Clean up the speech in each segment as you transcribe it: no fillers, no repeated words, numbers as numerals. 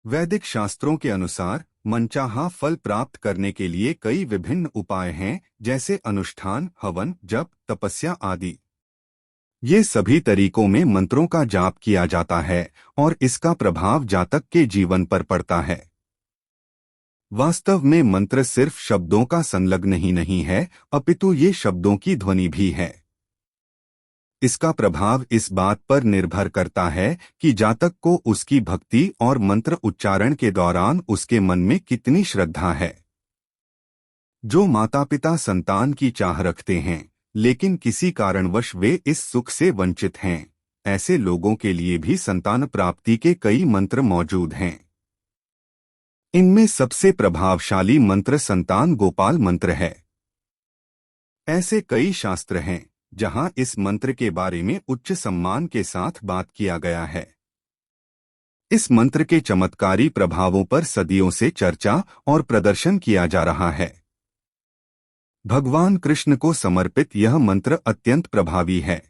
वैदिक शास्त्रों के अनुसार मनचाहा फल प्राप्त करने के लिए कई विभिन्न उपाय हैं, जैसे अनुष्ठान, हवन, जप, तपस्या आदि। ये सभी तरीकों में मंत्रों का जाप किया जाता है और इसका प्रभाव जातक के जीवन पर पड़ता है। वास्तव में मंत्र सिर्फ शब्दों का संलग्न ही नहीं है, अपितु ये शब्दों की ध्वनि भी है। इसका प्रभाव इस बात पर निर्भर करता है कि जातक को उसकी भक्ति और मंत्र उच्चारण के दौरान उसके मन में कितनी श्रद्धा है। जो माता पिता संतान की चाह रखते हैं लेकिन किसी कारणवश वे इस सुख से वंचित हैं, ऐसे लोगों के लिए भी संतान प्राप्ति के कई मंत्र मौजूद हैं। इनमें सबसे प्रभावशाली मंत्र संतान गोपाल मंत्र है। ऐसे कई शास्त्र हैं जहां इस मंत्र के बारे में उच्च सम्मान के साथ बात किया गया है। इस मंत्र के चमत्कारी प्रभावों पर सदियों से चर्चा और प्रदर्शन किया जा रहा है। भगवान कृष्ण को समर्पित यह मंत्र अत्यंत प्रभावी है।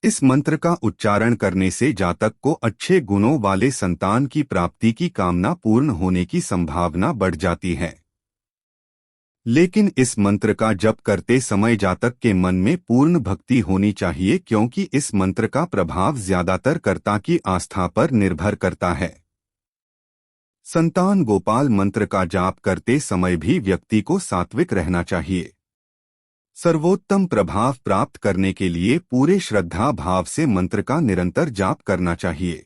इस मंत्र का उच्चारण करने से जातक को अच्छे गुणों वाले संतान की प्राप्ति की कामना पूर्ण होने की संभावना बढ़ जाती है। लेकिन इस मंत्र का जप करते समय जातक के मन में पूर्ण भक्ति होनी चाहिए, क्योंकि इस मंत्र का प्रभाव ज्यादातर कर्ता की आस्था पर निर्भर करता है। संतान गोपाल मंत्र का जाप करते समय भी व्यक्ति को सात्विक रहना चाहिए। सर्वोत्तम प्रभाव प्राप्त करने के लिए पूरे श्रद्धा भाव से मंत्र का निरंतर जाप करना चाहिए।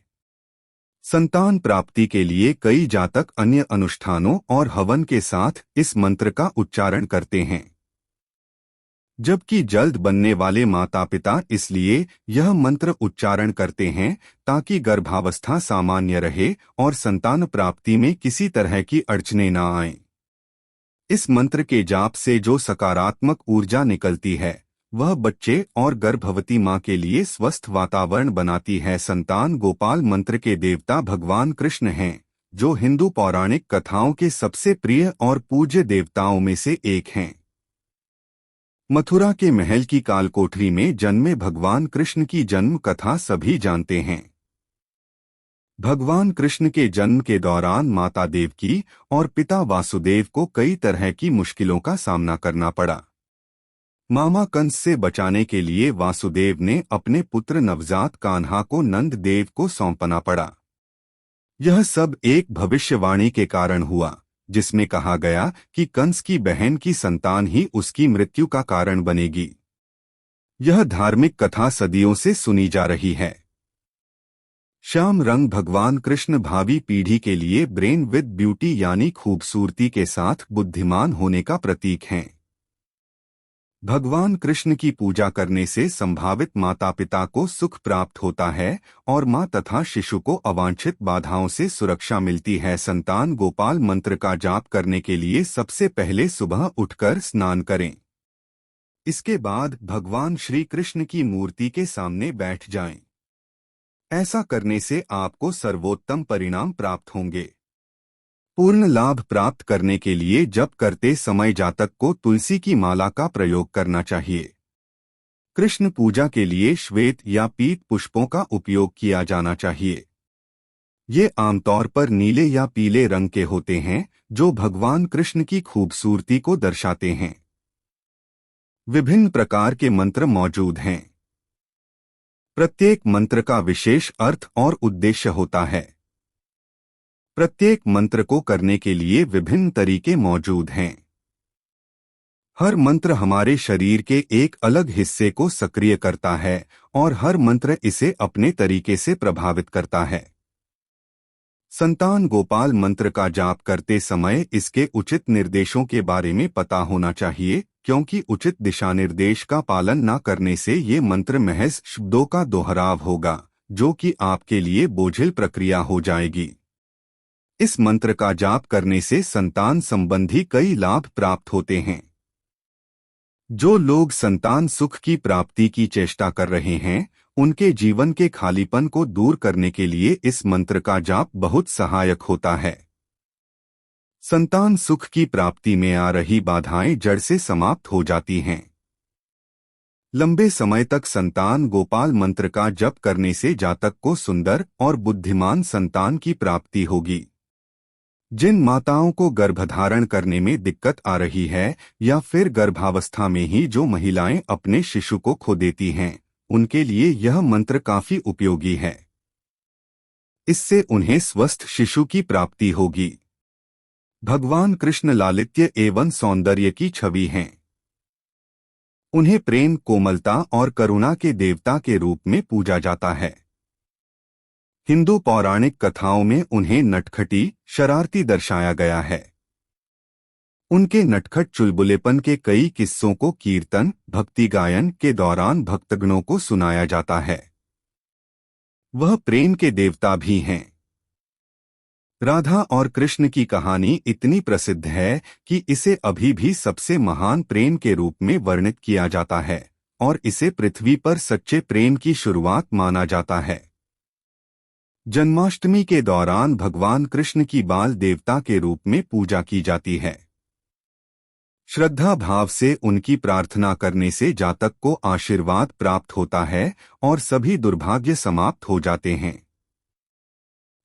संतान प्राप्ति के लिए कई जातक अन्य अनुष्ठानों और हवन के साथ इस मंत्र का उच्चारण करते हैं, जबकि जल्द बनने वाले माता पिता इसलिए यह मंत्र उच्चारण करते हैं ताकि गर्भावस्था सामान्य रहे और संतान प्राप्ति में किसी तरह की अड़चनें न आएं। इस मंत्र के जाप से जो सकारात्मक ऊर्जा निकलती है वह बच्चे और गर्भवती मां के लिए स्वस्थ वातावरण बनाती है। संतान गोपाल मंत्र के देवता भगवान कृष्ण हैं, जो हिंदू पौराणिक कथाओं के सबसे प्रिय और पूज्य देवताओं में से एक हैं। मथुरा के महल की कालकोठरी में जन्मे भगवान कृष्ण की जन्म कथा सभी जानते हैं। भगवान कृष्ण के जन्म के दौरान माता देवकी और पिता वासुदेव को कई तरह की मुश्किलों का सामना करना पड़ा। मामा कंस से बचाने के लिए वासुदेव ने अपने पुत्र नवजात कान्हा को नंद देव को सौंपना पड़ा। यह सब एक भविष्यवाणी के कारण हुआ, जिसमें कहा गया कि कंस की बहन की संतान ही उसकी मृत्यु का कारण बनेगी। यह धार्मिक कथा सदियों से सुनी जा रही है। श्याम रंग भगवान कृष्ण भावी पीढ़ी के लिए ब्रेन विद ब्यूटी यानी खूबसूरती के साथ बुद्धिमान होने का प्रतीक हैं। भगवान कृष्ण की पूजा करने से संभावित माता पिता को सुख प्राप्त होता है और मां तथा शिशु को अवांछित बाधाओं से सुरक्षा मिलती है। संतान गोपाल मंत्र का जाप करने के लिए सबसे पहले सुबह उठकर स्नान करें। इसके बाद भगवान श्री कृष्ण की मूर्ति के सामने बैठ जाएं। ऐसा करने से आपको सर्वोत्तम परिणाम प्राप्त होंगे। पूर्ण लाभ प्राप्त करने के लिए जप करते समय जातक को तुलसी की माला का प्रयोग करना चाहिए। कृष्ण पूजा के लिए श्वेत या पीत पुष्पों का उपयोग किया जाना चाहिए। ये आमतौर पर नीले या पीले रंग के होते हैं, जो भगवान कृष्ण की खूबसूरती को दर्शाते हैं। विभिन्न प्रकार के मंत्र मौजूद हैं। प्रत्येक मंत्र का विशेष अर्थ और उद्देश्य होता है। प्रत्येक मंत्र को करने के लिए विभिन्न तरीके मौजूद हैं। हर मंत्र हमारे शरीर के एक अलग हिस्से को सक्रिय करता है और हर मंत्र इसे अपने तरीके से प्रभावित करता है। संतान गोपाल मंत्र का जाप करते समय इसके उचित निर्देशों के बारे में पता होना चाहिए, क्योंकि उचित दिशानिर्देश का पालन न करने से ये मंत्र महज शब्दों का दोहराव होगा, जो कि आपके लिए बोझिल प्रक्रिया हो जाएगी। इस मंत्र का जाप करने से संतान संबंधी कई लाभ प्राप्त होते हैं। जो लोग संतान सुख की प्राप्ति की चेष्टा कर रहे हैं, उनके जीवन के खालीपन को दूर करने के लिए इस मंत्र का जाप बहुत सहायक होता है। संतान सुख की प्राप्ति में आ रही बाधाएं जड़ से समाप्त हो जाती हैं। लंबे समय तक संतान गोपाल मंत्र का जप करने से जातक को सुंदर और बुद्धिमान संतान की प्राप्ति होगी। जिन माताओं को गर्भधारण करने में दिक्कत आ रही है या फिर गर्भावस्था में ही जो महिलाएं अपने शिशु को खो देती हैं, उनके लिए यह मंत्र काफी उपयोगी है। इससे उन्हें स्वस्थ शिशु की प्राप्ति होगी। भगवान कृष्ण लालित्य एवं सौंदर्य की छवि हैं। उन्हें प्रेम, कोमलता और करुणा के देवता के रूप में पूजा जाता है। हिंदू पौराणिक कथाओं में उन्हें नटखटी, शरारती दर्शाया गया है। उनके नटखट चुलबुलेपन के कई किस्सों को कीर्तन, भक्ति गायन के दौरान भक्तगणों को सुनाया जाता है। वह प्रेम के देवता भी हैं। राधा और कृष्ण की कहानी इतनी प्रसिद्ध है कि इसे अभी भी सबसे महान प्रेम के रूप में वर्णित किया जाता है और इसे पृथ्वी पर सच्चे प्रेम की शुरुआत माना जाता है। जन्माष्टमी के दौरान भगवान कृष्ण की बाल देवता के रूप में पूजा की जाती है। श्रद्धा भाव से उनकी प्रार्थना करने से जातक को आशीर्वाद प्राप्त होता है और सभी दुर्भाग्य समाप्त हो जाते हैं।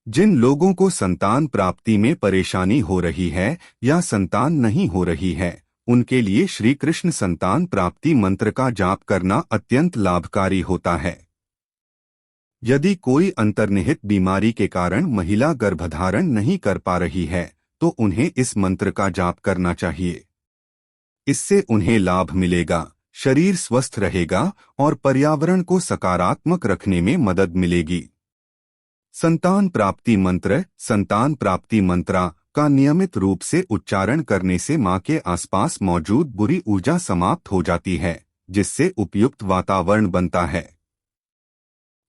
जिन लोगों को संतान प्राप्ति में परेशानी हो रही है या संतान नहीं हो रही है, उनके लिए श्री कृष्ण संतान प्राप्ति मंत्र का जाप करना अत्यंत लाभकारी होता है। यदि कोई अंतर्निहित बीमारी के कारण महिला गर्भधारण नहीं कर पा रही है, तो उन्हें इस मंत्र का जाप करना चाहिए। इससे उन्हें लाभ मिलेगा, शरीर स्वस्थ रहेगा और पर्यावरण को सकारात्मक रखने में मदद मिलेगी। संतान प्राप्ति मंत्र का नियमित रूप से उच्चारण करने से मां के आसपास मौजूद बुरी ऊर्जा समाप्त हो जाती है, जिससे उपयुक्त वातावरण बनता है।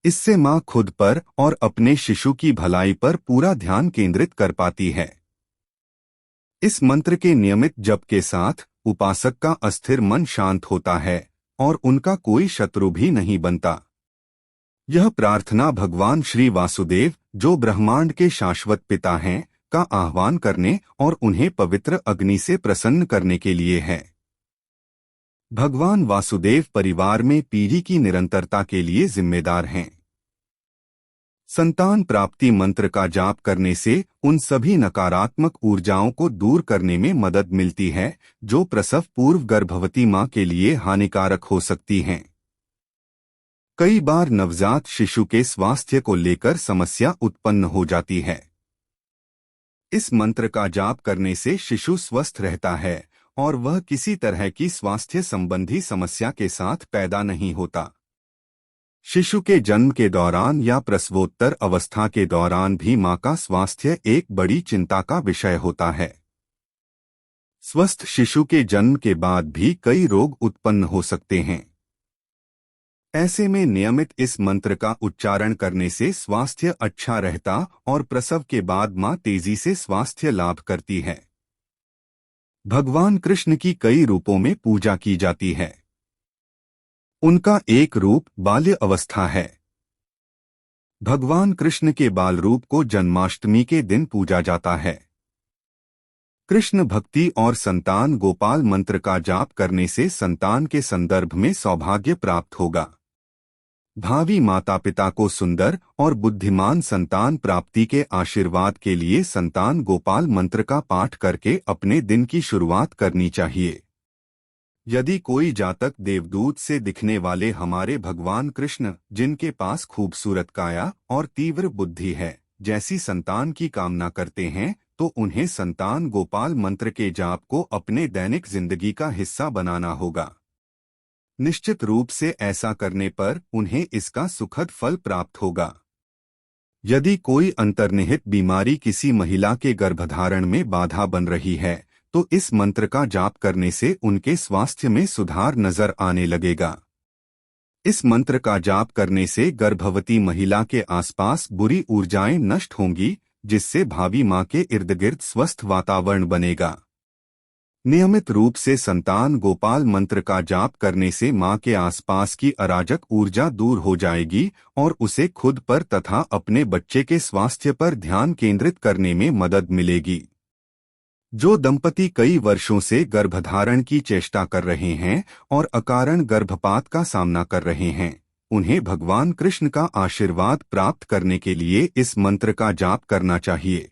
इससे मां खुद पर और अपने शिशु की भलाई पर पूरा ध्यान केंद्रित कर पाती है। इस मंत्र के नियमित जप के साथ उपासक का अस्थिर मन शांत होता है और उनका कोई शत्रु भी नहीं बनता। यह प्रार्थना भगवान श्री वासुदेव, जो ब्रह्मांड के शाश्वत पिता हैं, का आह्वान करने और उन्हें पवित्र अग्नि से प्रसन्न करने के लिए है। भगवान वासुदेव परिवार में पीढ़ी की निरंतरता के लिए जिम्मेदार हैं। संतान प्राप्ति मंत्र का जाप करने से उन सभी नकारात्मक ऊर्जाओं को दूर करने में मदद मिलती है जो प्रसव पूर्व गर्भवती मां के लिए हानिकारक हो सकती हैं। कई बार नवजात शिशु के स्वास्थ्य को लेकर समस्या उत्पन्न हो जाती है। इस मंत्र का जाप करने से शिशु स्वस्थ रहता है और वह किसी तरह की स्वास्थ्य संबंधी समस्या के साथ पैदा नहीं होता। शिशु के जन्म के दौरान या प्रसवोत्तर अवस्था के दौरान भी मां का स्वास्थ्य एक बड़ी चिंता का विषय होता है। स्वस्थ शिशु के जन्म के बाद भी कई रोग उत्पन्न हो सकते हैं। ऐसे में नियमित इस मंत्र का उच्चारण करने से स्वास्थ्य अच्छा रहता और प्रसव के बाद मां तेजी से स्वास्थ्य लाभ करती है। भगवान कृष्ण की कई रूपों में पूजा की जाती है। उनका एक रूप बाल्य अवस्था है। भगवान कृष्ण के बाल रूप को जन्माष्टमी के दिन पूजा जाता है। कृष्ण भक्ति और संतान गोपाल मंत्र का जाप करने से संतान के संदर्भ में सौभाग्य प्राप्त होगा। भावी माता पिता को सुंदर और बुद्धिमान संतान प्राप्ति के आशीर्वाद के लिए संतान गोपाल मंत्र का पाठ करके अपने दिन की शुरुआत करनी चाहिए। यदि कोई जातक देवदूत से दिखने वाले हमारे भगवान कृष्ण, जिनके पास खूबसूरत काया और तीव्र बुद्धि है, जैसी संतान की कामना करते हैं, तो उन्हें संतान गोपाल मंत्र के जाप को अपने दैनिक जिंदगी का हिस्सा बनाना होगा। निश्चित रूप से ऐसा करने पर उन्हें इसका सुखद फल प्राप्त होगा। यदि कोई अंतर्निहित बीमारी किसी महिला के गर्भधारण में बाधा बन रही है, तो इस मंत्र का जाप करने से उनके स्वास्थ्य में सुधार नजर आने लगेगा। इस मंत्र का जाप करने से गर्भवती महिला के आसपास बुरी ऊर्जाएं नष्ट होंगी, जिससे भावी मां के इर्द गिर्द स्वस्थ वातावरण बनेगा। नियमित रूप से संतान गोपाल मंत्र का जाप करने से मां के आसपास की अराजक ऊर्जा दूर हो जाएगी और उसे खुद पर तथा अपने बच्चे के स्वास्थ्य पर ध्यान केंद्रित करने में मदद मिलेगी। जो दंपति कई वर्षों से गर्भधारण की चेष्टा कर रहे हैं और अकारण गर्भपात का सामना कर रहे हैं, उन्हें भगवान कृष्ण का आशीर्वाद प्राप्त करने के लिए इस मंत्र का जाप करना चाहिए।